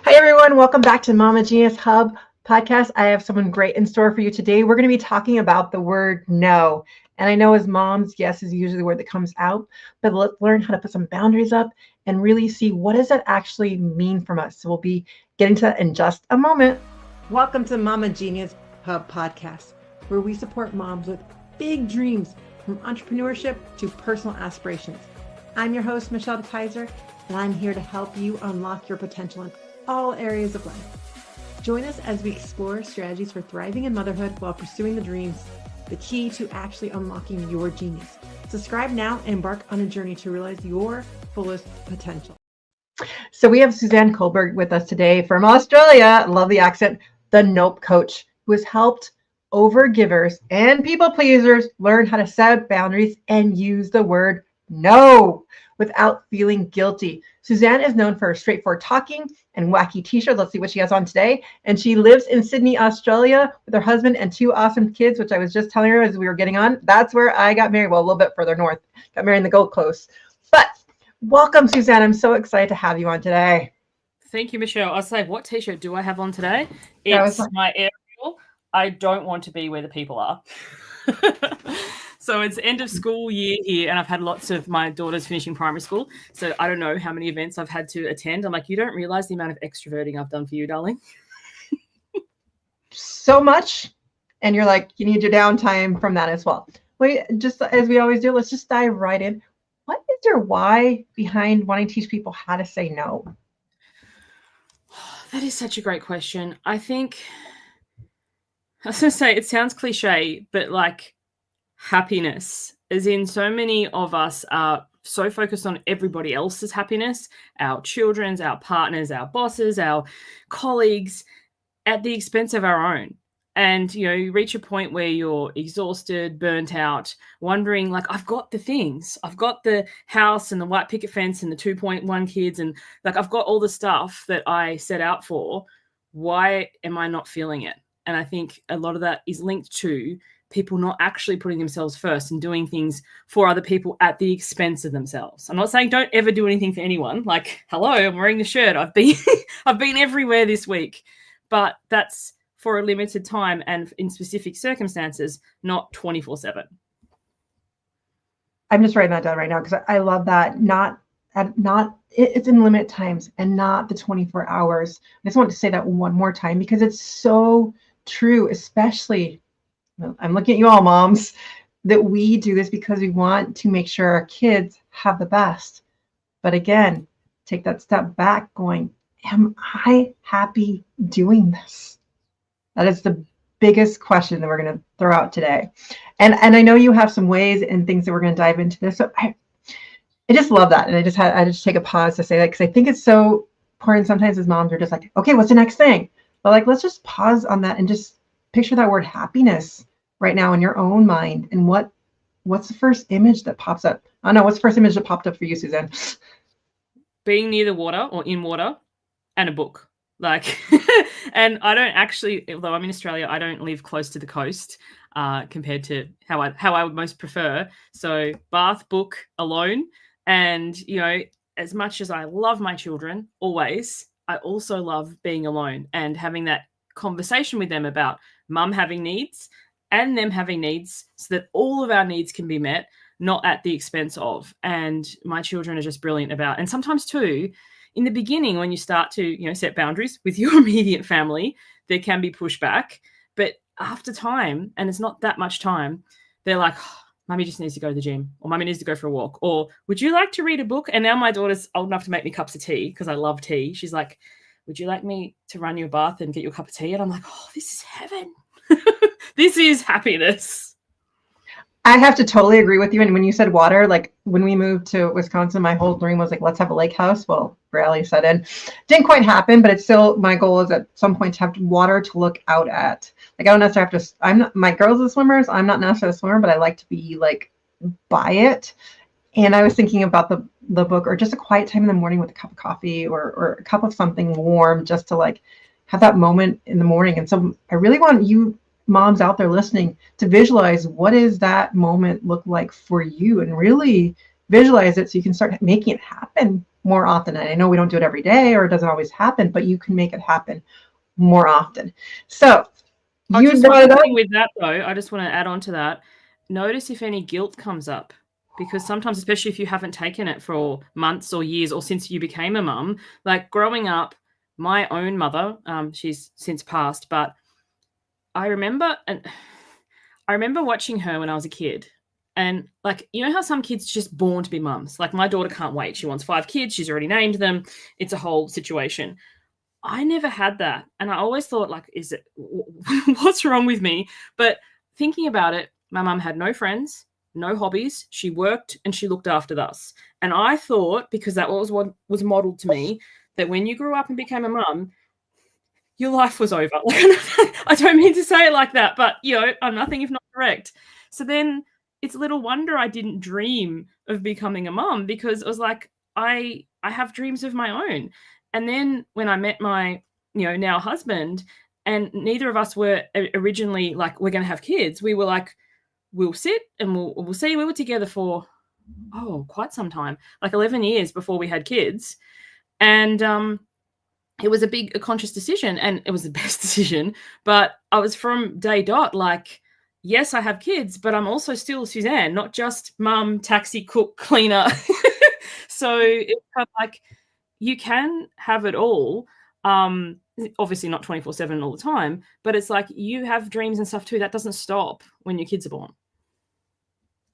Hi, everyone. Welcome back to Mama Genius Hub podcast. I have someone great in store for you today. We're going to be talking about the word no. And I know as moms, yes is usually the word that comes out, but let's learn how to put some boundaries up and really see what does that actually mean from us. So we'll be getting to that in just a moment. Welcome to Mama Genius Hub podcast, where we support moms with big dreams from entrepreneurship to personal aspirations. I'm your host, Michelle DeKaiser, and I'm here to help you unlock your potential in all areas of life. Join us as we explore strategies for thriving in motherhood while pursuing the dreams, the key to actually unlocking your genius. Subscribe now and embark on a journey to realize your fullest potential. So we have Suzanne Culberg with us today from Australia. Love the accent. The Nope Coach, who has helped overgivers and people pleasers learn how to set boundaries and use the word no without feeling guilty. Suzanne is known for her straightforward talking and wacky t-shirt. Let's see what she has on today. And she lives in Sydney, Australia with her husband and two awesome kids, which I was just telling her as we were getting on. That's where I got married. Well, a little bit further north. Got married in the Gold Coast. But welcome, Suzanne. I'm so excited to have you on today. Thank you, Michelle. I was like, what t-shirt do I have on today? It's my Ariel. I don't want to be where the people are. So it's end of school year here, and I've had lots of my daughters finishing primary school. So I don't know how many events I've had to attend. I'm like, you don't realize the amount of extroverting I've done for you, darling. So much. And you're like, you need your downtime from that as well. Wait, just as we always do, let's just dive right in. What is your why behind wanting to teach people how to say no? That is such a great question. I think, I was going to say, it sounds cliche, but like happiness, as in so many of us are so focused on everybody else's happiness, our children's, our partners, our bosses, our colleagues, at the expense of our own. And, you know, you reach a point where you're exhausted, burnt out, wondering, like, I've got the things. I've got the house and the white picket fence and the 2.1 kids. And, like, I've got all the stuff that I set out for. Why am I not feeling it? And I think a lot of that is linked to people not actually putting themselves first and doing things for other people at the expense of themselves. I'm not saying don't ever do anything for anyone. Like, hello, I'm wearing the shirt. I've been everywhere this week. But that's for a limited time and in specific circumstances, not 24/7. I'm just writing that down right now because I love that. It's in limited times and not the 24 hours. I just want to say that one more time because it's so true, especially, I'm looking at you all moms, that we do this because we want to make sure our kids have the best. But again, take that step back going, am I happy doing this? That is the biggest question that we're going to throw out today. And I know you have some ways and things that we're going to dive into this. So I just love that. And I just take a pause to say that because I think it's so important. Sometimes as moms are just like, okay, what's the next thing? But like, let's just pause on that and just picture that word happiness right now in your own mind. And what's the first image that pops up? I don't know. What's the first image that popped up for you, Suzanne? Being near the water or in water and a book. Like, and I don't actually, although I'm in Australia, I don't live close to the coast compared to how I would most prefer. So bath, book, alone. And, you know, as much as I love my children always, I also love being alone and having that conversation with them about mum having needs and them having needs so that all of our needs can be met, not at the expense of. And my children are just brilliant about, and sometimes too, in the beginning, when you start to, you know, set boundaries with your immediate family, there can be pushback. But after time, and it's not that much time, they're like, oh, Mummy just needs to go to the gym, or Mummy needs to go for a walk, or would you like to read a book? And now my daughter's old enough to make me cups of tea because I love tea. She's like, would you like me to run you a bath and get you a cup of tea? And I'm like, oh, this is heaven. This is happiness. I have to totally agree with you. And when you said water, like when we moved to Wisconsin, my whole dream was like, let's have a lake house. Well, rarely set in. Didn't quite happen, but it's still, my goal is at some point to have water to look out at. Like I don't necessarily have to, my girls are swimmers. I'm not necessarily a swimmer, but I like to be like by it. And I was thinking about the book or just a quiet time in the morning with a cup of coffee or a cup of something warm just to like have that moment in the morning. And so I really want you moms out there listening to visualize what does that moment look like for you and really visualize it so you can start making it happen more often. And I know we don't do it every day, or it doesn't always happen, but you can make it happen more often. So just one thing with that though, I just want to add on to that. Notice if any guilt comes up, because sometimes, especially if you haven't taken it for months or years or since you became a mum, like growing up, my own mother, she's since passed, but I remember watching her when I was a kid. And like, you know how some kids just born to be mums? Like my daughter can't wait. She wants 5 kids. She's already named them. It's a whole situation. I never had that. And I always thought, like, what's wrong with me? But thinking about it, my mum had no friends, no hobbies. She worked and she looked after us. And I thought, because that was what was modeled to me, that when you grew up and became a mum, your life was over. I don't mean to say it like that, but, I'm nothing if not correct. So then it's little wonder I didn't dream of becoming a mum, because it was like, I have dreams of my own. And then when I met my, now husband, and neither of us were originally like, we're going to have kids. We were like, we'll sit and we'll see. We were together for, quite some time, like 11 years before we had kids. And it was a conscious decision, and it was the best decision. But I was from day dot like, yes, I have kids, but I'm also still Suzanne, not just mum, taxi, cook, cleaner. So it's kind of like, you can have it all. Obviously not 24/7 all the time, but it's like you have dreams and stuff too. That doesn't stop when your kids are born.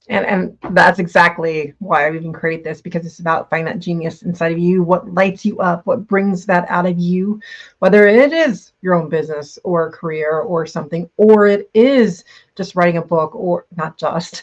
And that's exactly why I've even created this, because it's about finding that genius inside of you, what lights you up, what brings that out of you, whether it is your own business or career or something, or it is just writing a book, or not just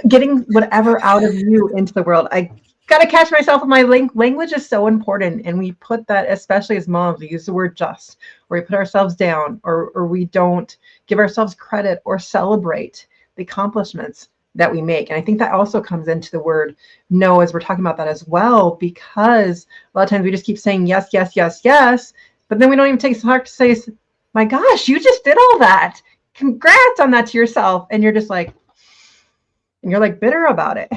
getting whatever out of you into the world. I got to catch myself with my language is so important. And we put that, especially as moms, we use the word just, or we put ourselves down, or we don't give ourselves credit or celebrate the accomplishments that we make. And I think that also comes into the word no, as we're talking about that as well, because a lot of times we just keep saying yes, yes, yes, yes, but then we don't even take the heart to say, my gosh, you just did all that. Congrats on that to yourself. And you're just like, bitter about it.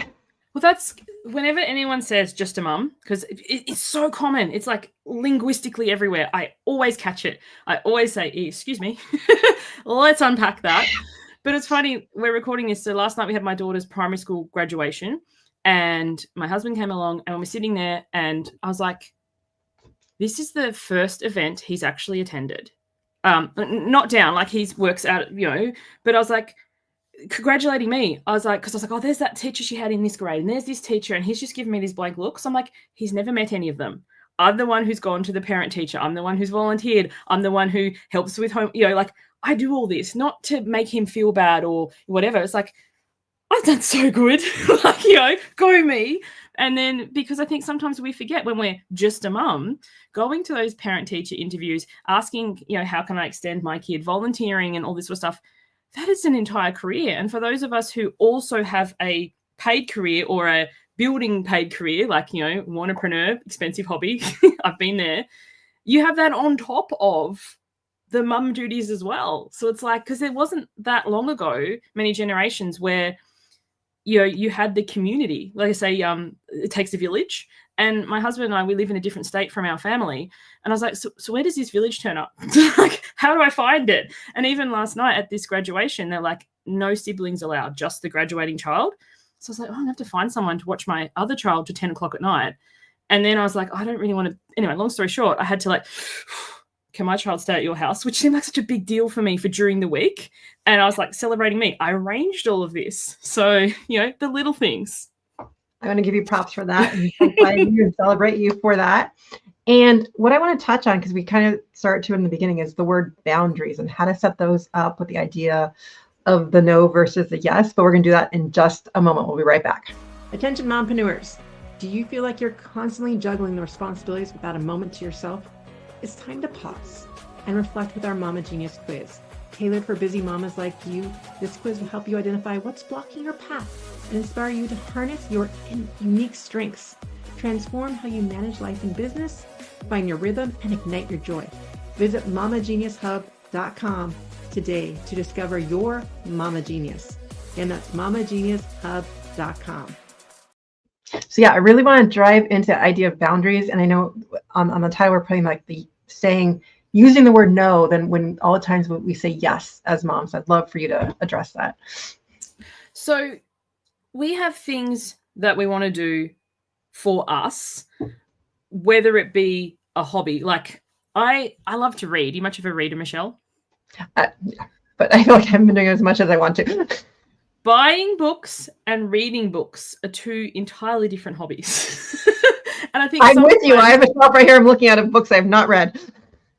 Well, that's whenever anyone says just a mum, because it's so common. It's like linguistically everywhere. I always catch it. I always say, excuse me, let's unpack that. But it's funny, we're recording this. So last night we had my daughter's primary school graduation, and my husband came along, and we're sitting there, and I was like, this is the first event he's actually attended. Not down, like he works out, but I was like, congratulating me. I was like, oh, there's that teacher she had in this grade, and there's this teacher, and he's just giving me these blank looks. I'm like, he's never met any of them. I'm the one who's gone to the parent teacher. I'm the one who's volunteered. I'm the one who helps with home, like I do all this, not to make him feel bad or whatever. It's like, I've done so good, like, go me. And then, because I think sometimes we forget when we're just a mum, going to those parent teacher interviews, asking, how can I extend my kid, volunteering and all this sort of stuff, that is an entire career. And for those of us who also have a paid career or a building paid career, like, wantrepreneur, expensive hobby, I've been there, you have that on top of the mum duties as well. So it's like, because it wasn't that long ago, many generations, where you had the community. Like I say, it takes a village. And my husband and I, we live in a different state from our family. And I was like, so where does this village turn up? Like, how do I find it? And even last night at this graduation, they're like, no siblings allowed, just the graduating child. So I was like, I'm going to have to find someone to watch my other child to 10 o'clock at night. And then I was like, I don't really want to. Anyway, long story short, I had to can my child stay at your house? Which seemed like such a big deal for me for during the week. And I was like, celebrating me. I arranged all of this. So, the little things. I'm going to give you props for that and you and celebrate you for that. And what I want to touch on, because we kind of started to in the beginning, is the word boundaries and how to set those up with the idea of the no versus the yes. But we're going to do that in just a moment. We'll be right back. Attention, mompreneurs. Do you feel like you're constantly juggling the responsibilities without a moment to yourself? It's time to pause and reflect with our Mama Genius quiz. Tailored for busy mamas like you, this quiz will help you identify what's blocking your path and inspire you to harness your unique strengths, transform how you manage life and business, find your rhythm, and ignite your joy. Visit mamageniushub.com today to discover your Mama Genius. And that's mamageniushub.com. So yeah, I really want to drive into the idea of boundaries. And I know on the title we're putting like the saying, using the word no, then when all the times we say yes as moms. I'd love for you to address that. So we have things that we want to do for us, whether it be a hobby. Like I love to read. Are you much of a reader, Michelle? Yeah, but I feel like I haven't been doing as much as I want to. Buying books and reading books are two entirely different hobbies. And I think I'm with you. I have a shelf right here. I'm looking at books I have not read.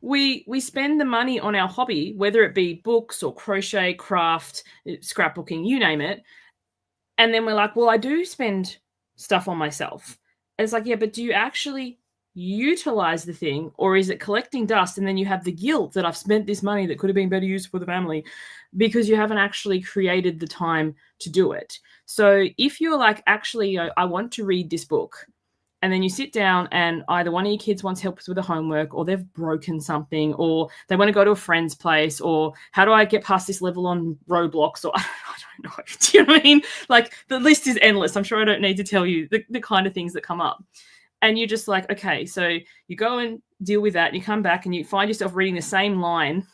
We spend the money on our hobby, whether it be books or crochet, craft, scrapbooking, you name it. And then we're like, well, I do spend stuff on myself. And it's like, yeah, but do you actually utilize the thing, or is it collecting dust? And then you have the guilt that I've spent this money that could have been better used for the family because you haven't actually created the time to do it. So if you're like, actually, I want to read this book, and then you sit down and either one of your kids wants help with the homework, or they've broken something, or they want to go to a friend's place, or how do I get past this level on Roblox, or I don't know. Do you know what I mean? Like the list is endless. I'm sure I don't need to tell you the kind of things that come up. And you're just like, okay, so you go and deal with that, and you come back and you find yourself reading the same line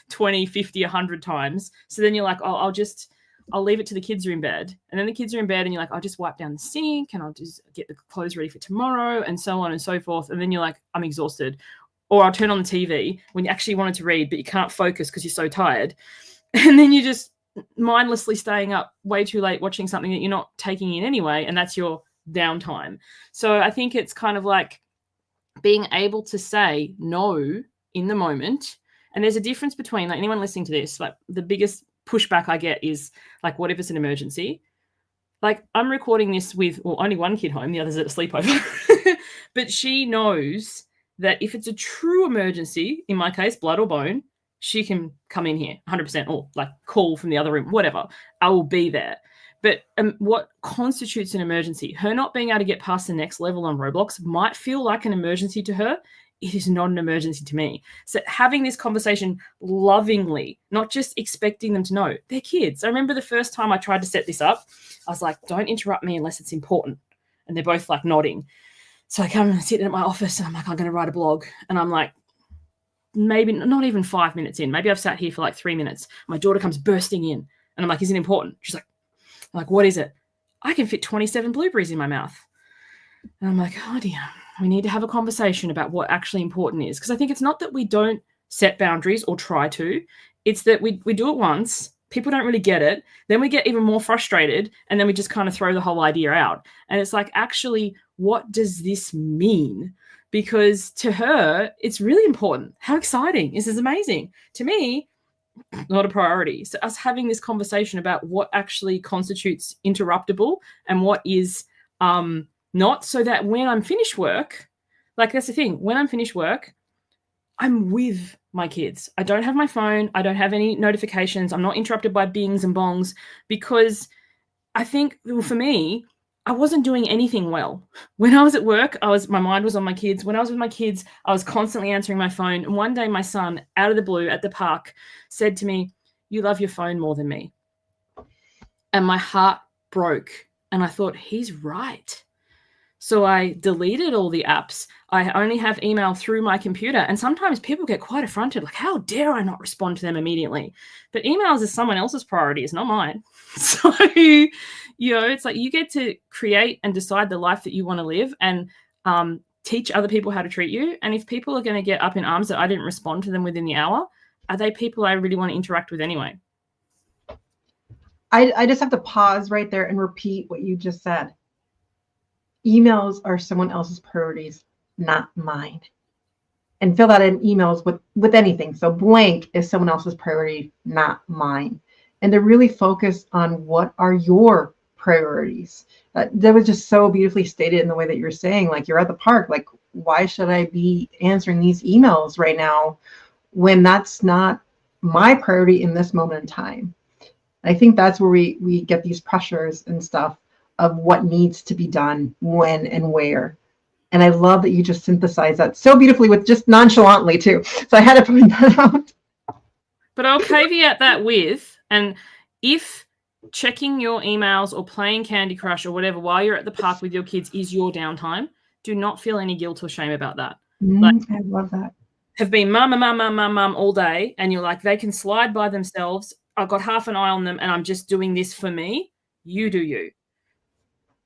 20, 50, 100 times. So then you're like, oh, I'll leave it to the kids are in bed. And then the kids are in bed and you're like, I'll just wipe down the sink and I'll just get the clothes ready for tomorrow and so on and so forth. And then you're like, I'm exhausted. Or I'll turn on the TV when you actually wanted to read, but you can't focus because you're so tired. And then you're just mindlessly staying up way too late watching something that you're not taking in anyway. And that's your downtime. So I think it's kind of like being able to say no in the moment. And there's a difference between, like, anyone listening to this, like the biggest pushback I get is like, what if it's an emergency? Like, I'm recording this with only one kid home, the other's at a sleepover. But she knows that if it's a true emergency, in my case, blood or bone, she can come in here 100%, or like call from the other room, whatever. I will be there. But what constitutes an emergency? Her not being able to get past the next level on Roblox might feel like an emergency to her. It is not an emergency to me. So having this conversation lovingly, not just expecting them to know, they're kids. I remember the first time I tried to set this up, I was like, don't interrupt me unless it's important. And they're both like nodding. So I come and sit in at my office and I'm like, I'm going to write a blog. And I'm like, maybe not even 5 minutes in. Maybe I've sat here for like 3 minutes. My daughter comes bursting in and I'm like, is it important? She's like, what is it? I can fit 27 blueberries in my mouth. And I'm like, oh dear, we need to have a conversation about what actually important is. Because I think it's not that we don't set boundaries or try to. It's that we do it once, people don't really get it, then we get even more frustrated, and then we just kind of throw the whole idea out. And it's like, actually, what does this mean? Because to her, it's really important. How exciting. This is amazing. To me, not a priority. So us having this conversation about what actually constitutes interruptible and what is not, so that when I'm finished work, like that's the thing, when I'm finished work, I'm with my kids. I don't have my phone. I don't have any notifications. I'm not interrupted by bings and bongs, because I think, well, for me, I wasn't doing anything well. When I was at work, my mind was on my kids. When I was with my kids, I was constantly answering my phone. And one day my son, out of the blue at the park, said to me, "You love your phone more than me." And my heart broke. And I thought, he's right. So I deleted all the apps. I only have email through my computer. And sometimes people get quite affronted, like, how dare I not respond to them immediately? But emails is someone else's priority, it's not mine. So, it's like you get to create and decide the life that you want to live, and teach other people how to treat you. And if people are going to get up in arms that I didn't respond to them within the hour, are they people I really want to interact with anyway? I just have to pause right there and repeat what you just said. Emails are someone else's priorities, not mine. And fill that in emails with anything. So blank is someone else's priority, not mine. And to really focus on what are your priorities. That was just so beautifully stated in the way that you're saying, like, you're at the park, like, why should I be answering these emails right now when that's not my priority in this moment in time? I think that's where we get these pressures and stuff of what needs to be done, when and where. And I love that you just synthesize that so beautifully, with just nonchalantly too. So I had to point that out. But I'll caveat that with, and if checking your emails or playing Candy Crush or whatever while you're at the park with your kids is your downtime. Do not feel any guilt or shame about that. I love that. Have been mum all day, and you're like, they can slide by themselves. I've got half an eye on them, and I'm just doing this for me. You do you.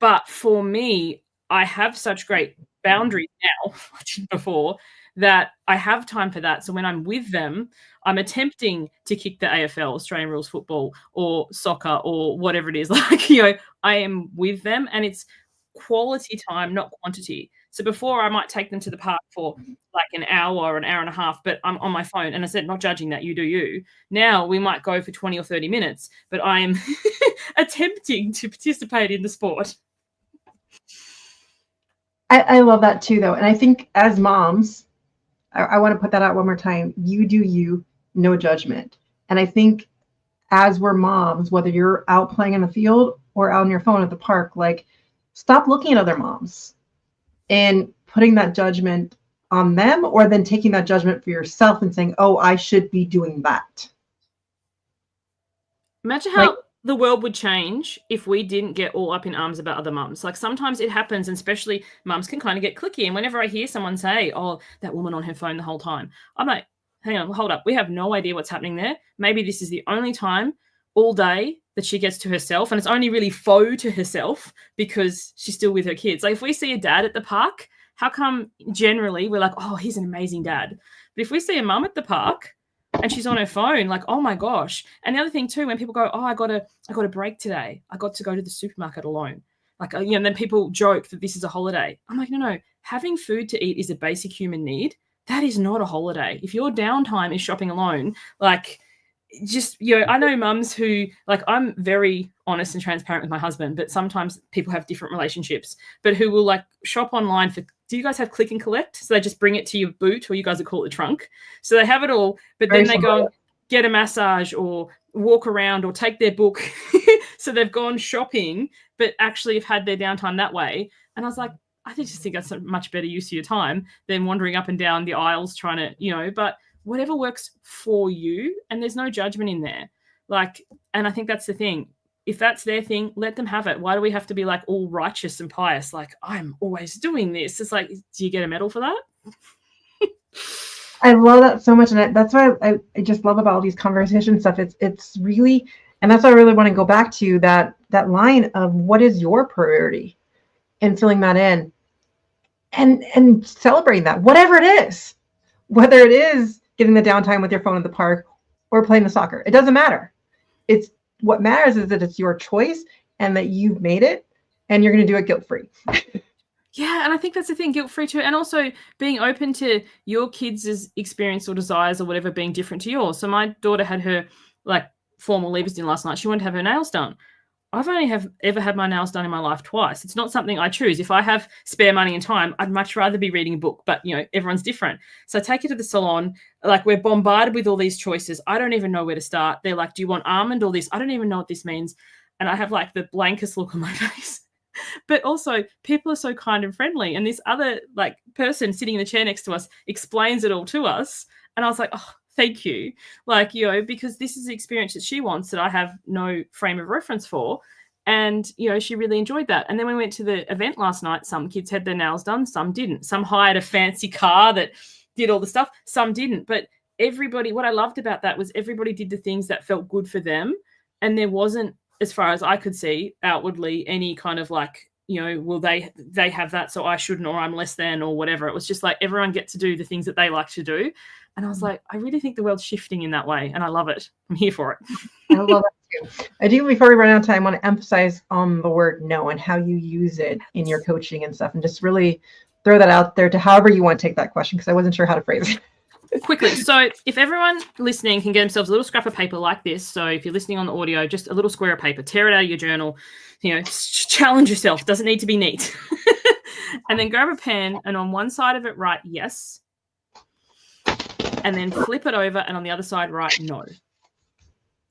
But for me, I have such great boundaries now, I didn't before, that I have time for that. So when I'm with them, I'm attempting to kick the AFL, Australian rules football, or soccer, or whatever it is. Like, I am with them, and it's quality time, not quantity. So before I might take them to the park for like an hour or an hour and a half, but I'm on my phone. And I said, not judging that, you do you. Now we might go for 20 or 30 minutes, but I am attempting to participate in the sport. I love that too, though. And I think as moms, I want to put that out one more time. You do you, no judgment. And I think as we're moms, whether you're out playing in the field or out on your phone at the park, like stop looking at other moms and putting that judgment on them, or then taking that judgment for yourself and saying, oh, I should be doing that. Imagine how the world would change if we didn't get all up in arms about other mums. Like sometimes it happens, and especially mums can kind of get cliquey. And whenever I hear someone say, oh, that woman on her phone the whole time, I'm like, hang on, hold up. We have no idea what's happening there. Maybe this is the only time all day that she gets to herself, and it's only really faux to herself because she's still with her kids. Like if we see a dad at the park, how come generally we're like, oh, he's an amazing dad? But if we see a mum at the park and she's on her phone, like, oh my gosh. And the other thing too, when people go, oh, I got a break today. I got to go to the supermarket alone. Like, and then people joke that this is a holiday. I'm like, no. Having food to eat is a basic human need. That is not a holiday. If your downtime is shopping alone, like, just, I know mums who, like, I'm very honest and transparent with my husband, but sometimes people have different relationships, but who will like shop online for, do you guys have click and collect? So they just bring it to your boot, or you guys would call it the trunk. So they have it all, but then they go and get a massage or walk around or take their book. So they've gone shopping, but actually have had their downtime that way. And I was like, I just think that's a much better use of your time than wandering up and down the aisles trying to, but whatever works for you, and there's no judgment in there. Like, and I think that's the thing. If that's their thing, let them have it. Why do we have to be like all righteous and pious? Like, I'm always doing this. It's like, do you get a medal for that? I love that so much. And that's why I just love about all these conversation stuff. It's really, and that's why I really want to go back to that line of what is your priority, and filling that in and celebrating that, whatever it is, whether it is getting the downtime with your phone at the park or playing the soccer. It doesn't matter. It's what matters is that it's your choice and that you've made it, and you're going to do it guilt-free. Yeah, and I think that's the thing, guilt-free too, and also being open to your kids' experience or desires or whatever being different to yours. So my daughter had her like formal leavers dinner last night. She wanted to have her nails done. I've only ever had my nails done in my life twice. It's not something I choose. If I have spare money and time, I'd much rather be reading a book, but everyone's different. So I take her to the salon, like we're bombarded with all these choices. I don't even know where to start. They're like, do you want almond or this? I don't even know what this means. And I have like the blankest look on my face. But also people are so kind and friendly. And this other like person sitting in the chair next to us explains it all to us. And I was like, oh, thank you. Like, because this is the experience that she wants that I have no frame of reference for. And, she really enjoyed that. And then we went to the event last night. Some kids had their nails done, some didn't. Some hired a fancy car that did all the stuff, some didn't. But everybody, what I loved about that was everybody did the things that felt good for them. And there wasn't, as far as I could see outwardly, any kind of like, well, they have that, so I shouldn't, or I'm less than, or whatever. It was just like everyone gets to do the things that they like to do. And I was like, I really think the world's shifting in that way, and I love it. I'm here for it. I love that too. I do, before we run out of time, I want to emphasize on the word no and how you use it in your coaching and stuff, and just really throw that out there to however you want to take that question, because I wasn't sure how to phrase it. Quickly, so if everyone listening can get themselves a little scrap of paper like this, so if you're listening on the audio, just a little square of paper, tear it out of your journal, challenge yourself, doesn't need to be neat. And then grab a pen, and on one side of it write yes, and then flip it over, and on the other side write no.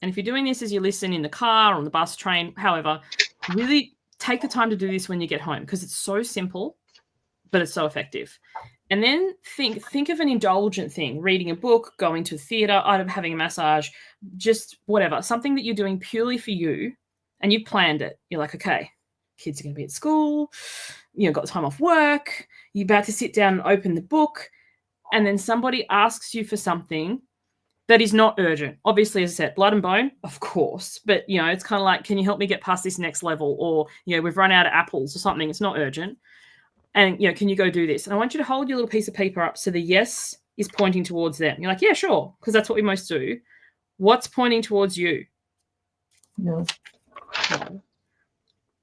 And if you're doing this as you listen in the car, on the bus, train, however, really take the time to do this when you get home, because it's so simple, but it's so effective. And then think of an indulgent thing, reading a book, going to theatre, having a massage, just whatever, something that you're doing purely for you, and you've planned it. You're like, okay, kids are going to be at school, got time off work, you're about to sit down and open the book, and then somebody asks you for something that is not urgent. Obviously, as I said, blood and bone, of course, but it's kind of like, can you help me get past this next level? Or we've run out of apples or something. It's not urgent, and can you go do this? And I want you to hold your little piece of paper up so the yes is pointing towards them. You're like, yeah, sure, because that's what we most do. What's pointing towards you? No.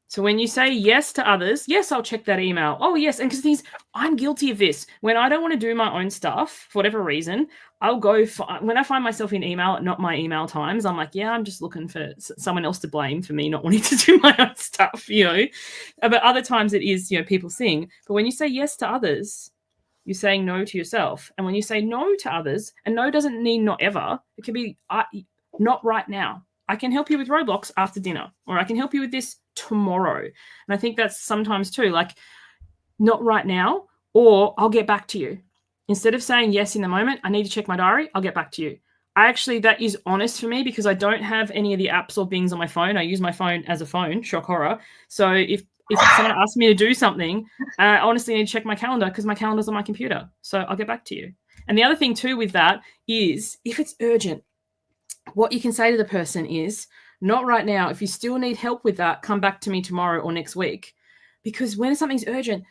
So when you say yes to others, yes, I'll check that email. Oh, yes. And because I'm guilty of this. When I don't want to do my own stuff, for whatever reason, I'll go when I find myself in email at not my email times, I'm like, yeah, I'm just looking for someone else to blame for me not wanting to do my own stuff, But other times it is, people sing. But when you say yes to others, you're saying no to yourself. And when you say no to others, and no doesn't mean not ever, it can be not right now. I can help you with Roblox after dinner, or I can help you with this tomorrow. And I think that's sometimes too, like, not right now, or I'll get back to you. Instead of saying yes in the moment, I need to check my diary, I'll get back to you. That is honest for me because I don't have any of the apps or things on my phone. I use my phone as a phone, shock horror. So if someone asks me to do something, I honestly need to check my calendar because my calendar's on my computer. So I'll get back to you. And the other thing too with that is if it's urgent, what you can say to the person is, not right now. If you still need help with that, come back to me tomorrow or next week. Because when something's urgent,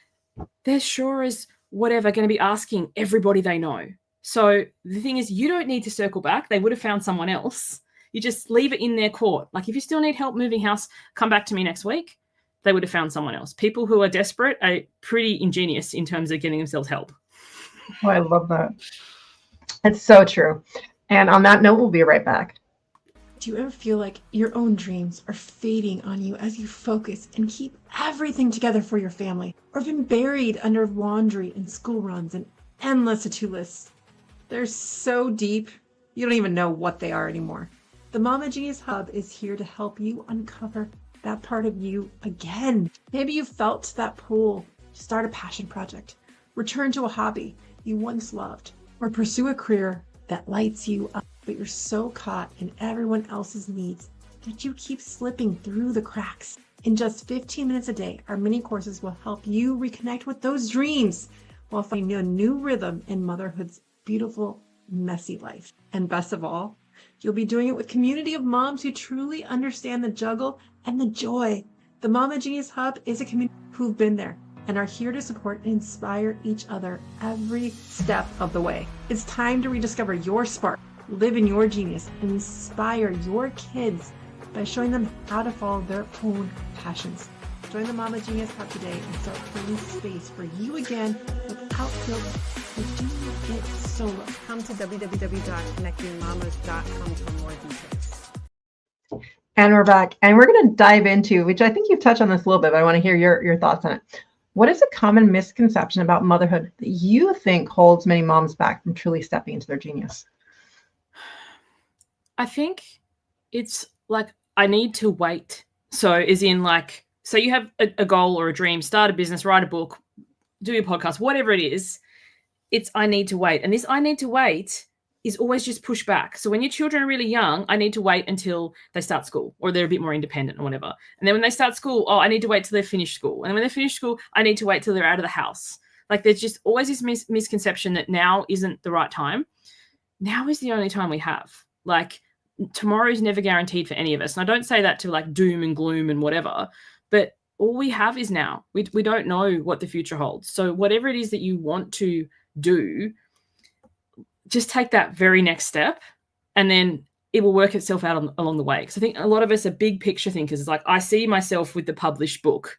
they're sure as whatever going to be asking everybody they know. So the thing is, you don't need to circle back. They would have found someone else. You just leave it in their court. Like if you still need help moving house, come back to me next week. They would have found someone else. People who are desperate are pretty ingenious in terms of getting themselves help. Oh, I love that. It's so true. And on that note, we'll be right back. Do you ever feel like your own dreams are fading on you as you focus and keep everything together for your family? Or been buried under laundry and school runs and endless to-do lists? They're so deep, you don't even know what they are anymore. The Mama Genius Hub is here to help you uncover that part of you again. Maybe you felt that pull to start a passion project, return to a hobby you once loved, or pursue a career that lights you up, but you're so caught in everyone else's needs that you keep slipping through the cracks. In just 15 minutes a day, our mini courses will help you reconnect with those dreams while finding a new rhythm in motherhood's beautiful, messy life. And best of all, you'll be doing it with a community of moms who truly understand the juggle and the joy. The Mama Genius Hub is a community who've been there and are here to support and inspire each other every step of the way. It's time to rediscover your spark, live in your genius, and inspire your kids by showing them how to follow their own passions. Join the Mama Genius Hub today and start creating space for you again without guilt for doing it solo. Come to www.connectingmamas.com for more details. And we're back, and we're going to dive into, which I think you've touched on this a little bit, but I want to hear your thoughts on it. What is a common misconception about motherhood that you think holds many moms back from truly stepping into their genius? I think it's like, I need to wait. So as in like, so you have a goal or a dream, start a business, write a book, do your podcast, whatever it is, it's I need to wait. And this I need to wait is always just pushed back. So when your children are really young, I need to wait until they start school or they're a bit more independent or whatever. And then when they start school, I need to wait till they finish school. And then when they finish school, I need to wait till they're out of the house. Like there's just always this misconception that now isn't the right time. Now is the only time we have. Like tomorrow is never guaranteed for any of us. And I don't say that to like doom and gloom and whatever, but all we have is now. We don't know what the future holds. So whatever it is that you want to do, just take that very next step and then it will work itself out along the way. Because I think a lot of us are big picture thinkers. It's like, I see myself with the published book.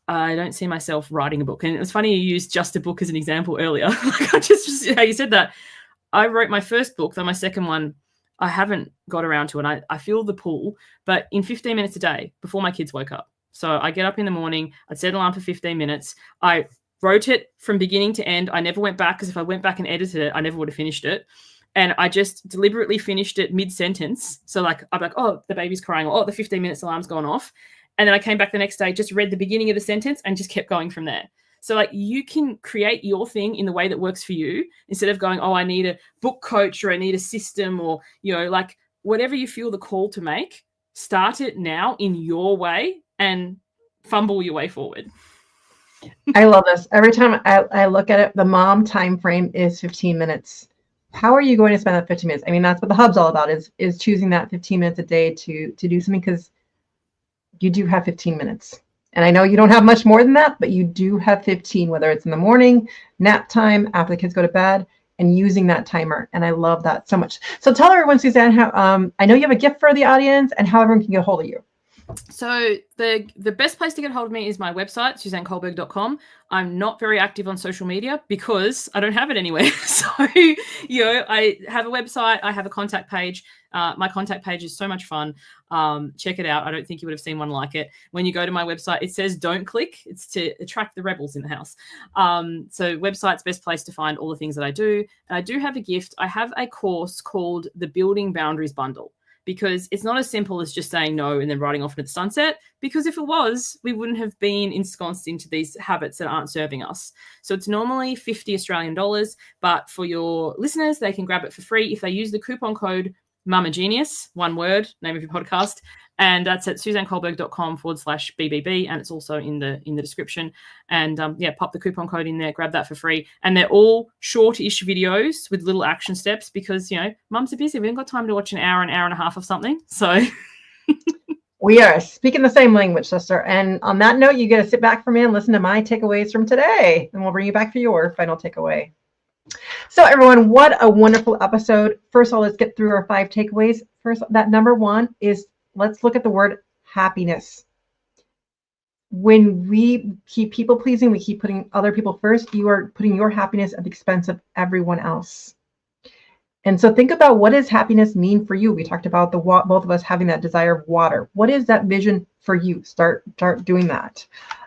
I don't see myself writing a book. And it's funny you used just a book as an example earlier. Like I just how you said that. I wrote my first book, though my second one, I haven't got around to it. I feel the pull, but in 15 minutes a day before my kids woke up. So I get up in the morning, I'd set an alarm for 15 minutes. I wrote it from beginning to end. I never went back because if I went back and edited it, I never would have finished it. And I just deliberately finished it mid-sentence. So like, I'm like, oh, the baby's crying. Or, oh, the 15 minutes alarm's gone off. And then I came back the next day, just read the beginning of the sentence and just kept going from there. So like you can create your thing in the way that works for you instead of going, oh, I need a book coach or I need a system or, like whatever you feel the call to make, start it now in your way and fumble your way forward. I love this. Every time I look at it, the mom time frame is 15 minutes. How are you going to spend that 15 minutes? I mean, that's what the hub's all about, is choosing that 15 minutes a day to do something, because you do have 15 minutes. And I know you don't have much more than that, but you do have 15, whether it's in the morning, nap time, after the kids go to bed, and using that timer. And I love that so much. So tell everyone, Suzanne, how I know you have a gift for the audience and how everyone can get a hold of you. So the best place to get hold of me is my website, SuzanneCulberg.com. I'm not very active on social media because I don't have it anywhere. So, I have a website. I have a contact page. My contact page is so much fun. Check it out. I don't think you would have seen one like it. When you go to my website, it says don't click. It's to attract the rebels in the house. So website's best place to find all the things that I do. And I do have a gift. I have a course called the Building Boundaries Bundle, because it's not as simple as just saying no and then riding off into the sunset. Because if it was, we wouldn't have been ensconced into these habits that aren't serving us. So it's normally $50 Australian, but for your listeners, they can grab it for free if they use the coupon code MamaGenius, one word, name of your podcast. And that's at SuzanneCulberg.com/BBB. And it's also in the description. And pop the coupon code in there, grab that for free. And they're all short-ish videos with little action steps because, mums are busy. We haven't got time to watch an hour and a half of something. So we are speaking the same language, sister. And on that note, you get to sit back for me and listen to my takeaways from today. And we'll bring you back for your final takeaway. So everyone, what a wonderful episode. First of all, let's get through our 5 takeaways. First, that number 1 is, let's look at the word happiness. When we keep people pleasing, we keep putting other people first, you are putting your happiness at the expense of everyone else. And so think about, what does happiness mean for you? We talked about both of us having that desire of water. What is that vision for you? Start doing that.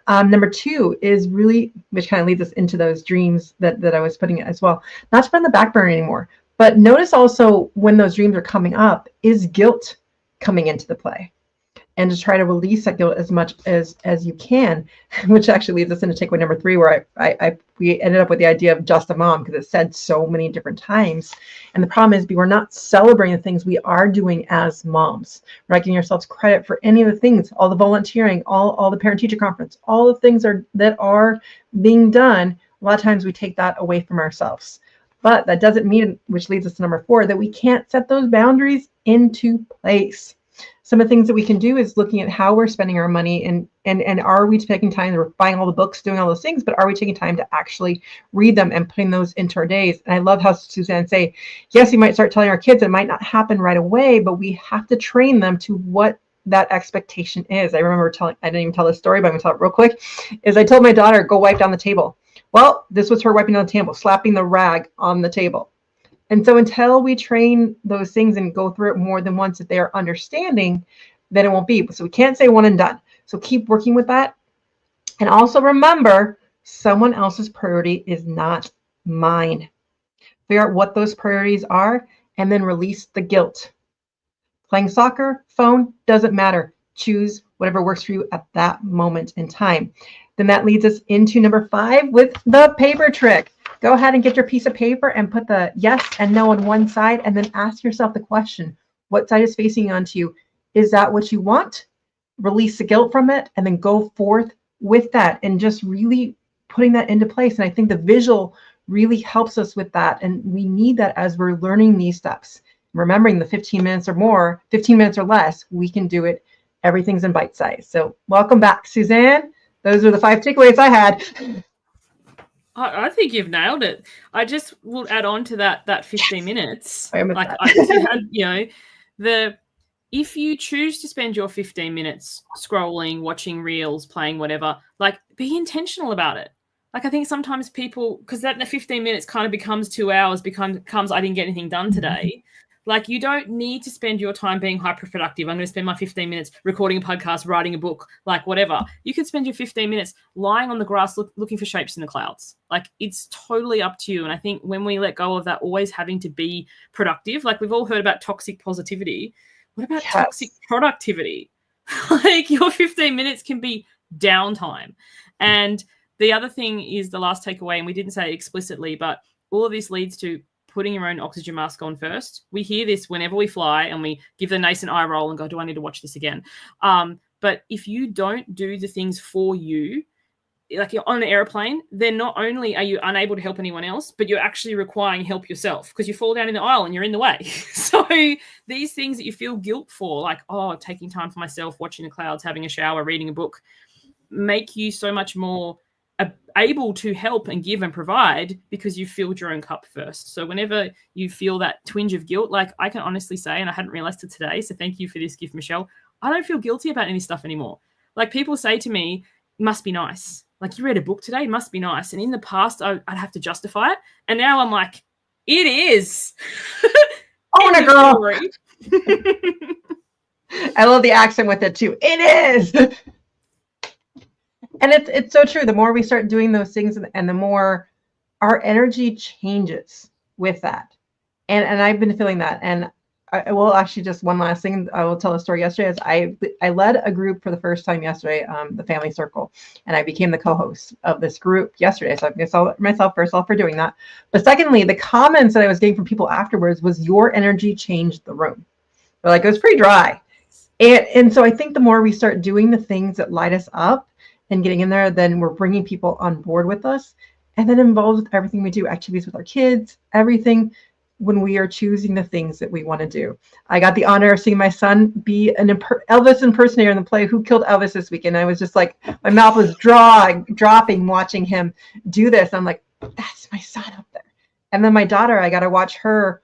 Number 2 is really, which kind of leads us into those dreams that I was putting it as well, not to put on the back burner anymore. But notice also when those dreams are coming up, is guilt coming into the play? And to try to release that guilt as much as you can, which actually leads us into takeaway number 3, where we ended up with the idea of just a mom, because it's said so many different times. And the problem is, we're not celebrating the things we are doing as moms. We're not giving ourselves credit for any of the things, all the volunteering, all the parent-teacher conference, all the things that are being done. A lot of times we take that away from ourselves. But that doesn't mean, which leads us to number 4, that we can't set those boundaries into place. Some of the things that we can do is looking at how we're spending our money, and are we taking time? We're buying all the books, doing all those things, but are we taking time to actually read them and putting those into our days? And I love how Suzanne say, yes, we might start telling our kids, it might not happen right away, but we have to train them to what that expectation is. I remember I didn't even tell this story, but I'm gonna tell it real quick, is I told my daughter, go wipe down the table. Well, this was her wiping down the table, slapping the rag on the table. And so until we train those things and go through it more than once, if they are understanding, then it won't be. So we can't say one and done. So keep working with that. And also remember, someone else's priority is not mine. Figure out what those priorities are and then release the guilt. Playing soccer, phone, doesn't matter. Choose whatever works for you at that moment in time. Then that leads us into number 5 with the paper trick. Go ahead and get your piece of paper and put the yes and no on one side, and then ask yourself the question, what side is facing onto you? Is that what you want? Release the guilt from it, and then go forth with that, and just really putting that into place. And I think the visual really helps us with that. And we need that as we're learning these steps. Remembering the 15 minutes or more, 15 minutes or less, we can do it. Everything's in bite size. So welcome back, Suzanne. Those are the 5 takeaways I had. I think you've nailed it. I just will add on to that 15 minutes. If you choose to spend your 15 minutes scrolling, watching reels, playing whatever, be intentional about it. I think sometimes people, because that the 15 minutes kind of becomes 2 hours, becomes I didn't get anything done today. You don't need to spend your time being hyper-productive. I'm going to spend my 15 minutes recording a podcast, writing a book, whatever. You could spend your 15 minutes lying on the grass looking for shapes in the clouds. It's totally up to you. And I think when we let go of that always having to be productive, we've all heard about toxic positivity. What about toxic productivity? Your 15 minutes can be downtime. And the other thing is the last takeaway, and we didn't say it explicitly, but all of this leads to putting your own oxygen mask on first. We hear this whenever we fly and we give the nascent eye roll and go, do I need to watch this again? But if you don't do the things for you, like you're on an airplane, then not only are you unable to help anyone else, but you're actually requiring help yourself because you fall down in the aisle and you're in the way. So these things that you feel guilt for, like, oh, taking time for myself, watching the clouds, having a shower, reading a book, make you so much more able to help and give and provide because you filled your own cup first. So whenever you feel that twinge of guilt, like I can honestly say, and I hadn't realized it today, so thank you for this gift, Michelle, I don't feel guilty about any stuff anymore. Like people say to me, must be nice. Like, you read a book today, must be nice. And in the past, I'd have to justify it. And now I'm like, it is. Own it, girl. I love the accent with it too. It is. And it's so true. The more we start doing those things and the more our energy changes with that. And I've been feeling that. And I will actually, just one last thing, I will tell a story. Yesterday, as I led a group for the first time yesterday, the Family Circle, and I became the co-host of this group yesterday. So I can celebrate myself first of all for doing that. But secondly, the comments that I was getting from people afterwards was, your energy changed the room. They're like, it was pretty dry. And so I think the more we start doing the things that light us up and getting in there, then we're bringing people on board with us, and then involved with everything we do, activities with our kids, everything, when we are choosing the things that we want to do. I got the honor of seeing my son be an Elvis impersonator in the play Who Killed Elvis this weekend. I was just like, my mouth was dropping watching him do this. I'm like, that's my son up there. And then my daughter, I got to watch her.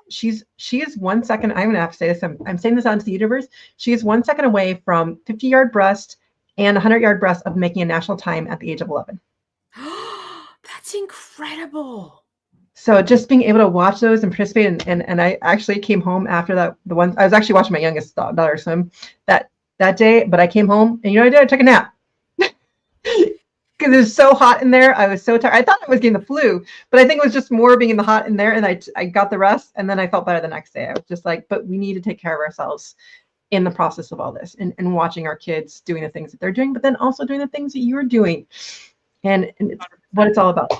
She is 1 second. I'm going to have to say this. I'm saying this out into the universe. She is 1 second away from 50-yard breast and 100-yard breast of making a national time at the age of 11. That's incredible. So just being able to watch those and participate, and I actually came home after that. The one I was actually watching my youngest daughter swim that day, but I came home and you know what I did? I took a nap because it was so hot in there. I was so tired. I thought I was getting the flu, but I think it was just more being in the hot in there. And I got the rest, and then I felt better the next day. I was just like, but we need to take care of ourselves in the process of all this, and watching our kids doing the things that they're doing, but then also doing the things that you're doing, and it's what it's all about.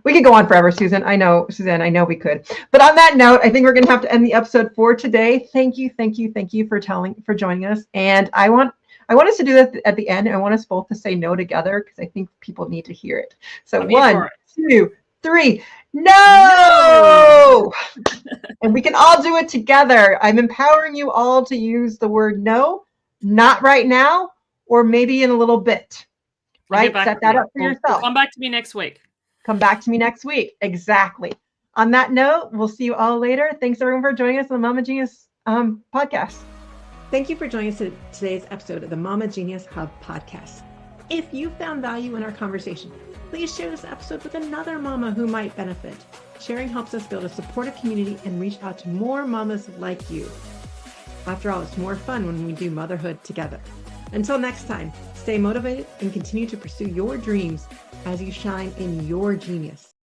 We could go on forever, Susan. I know, Suzanne, I know we could. But on that note, I think we're going to have to end the episode for today. Thank you for joining us. And I want us to do that at the end. I want us both to say no together because I think people need to hear it. So 1, 2, 3, no! And we can all do it together. I'm empowering you all to use the word no, not right now, or maybe in a little bit. Right? Set that up for yourself. Come back to me next week. Come back to me next week. Exactly. On that note, we'll see you all later. Thanks everyone for joining us on the Mama Genius podcast. Thank you for joining us in today's episode of the Mama Genius Hub podcast. If you found value in our conversation, please share this episode with another mama who might benefit. Sharing helps us build a supportive community and reach out to more mamas like you. After all, it's more fun when we do motherhood together. Until next time, stay motivated and continue to pursue your dreams as you shine in your genius.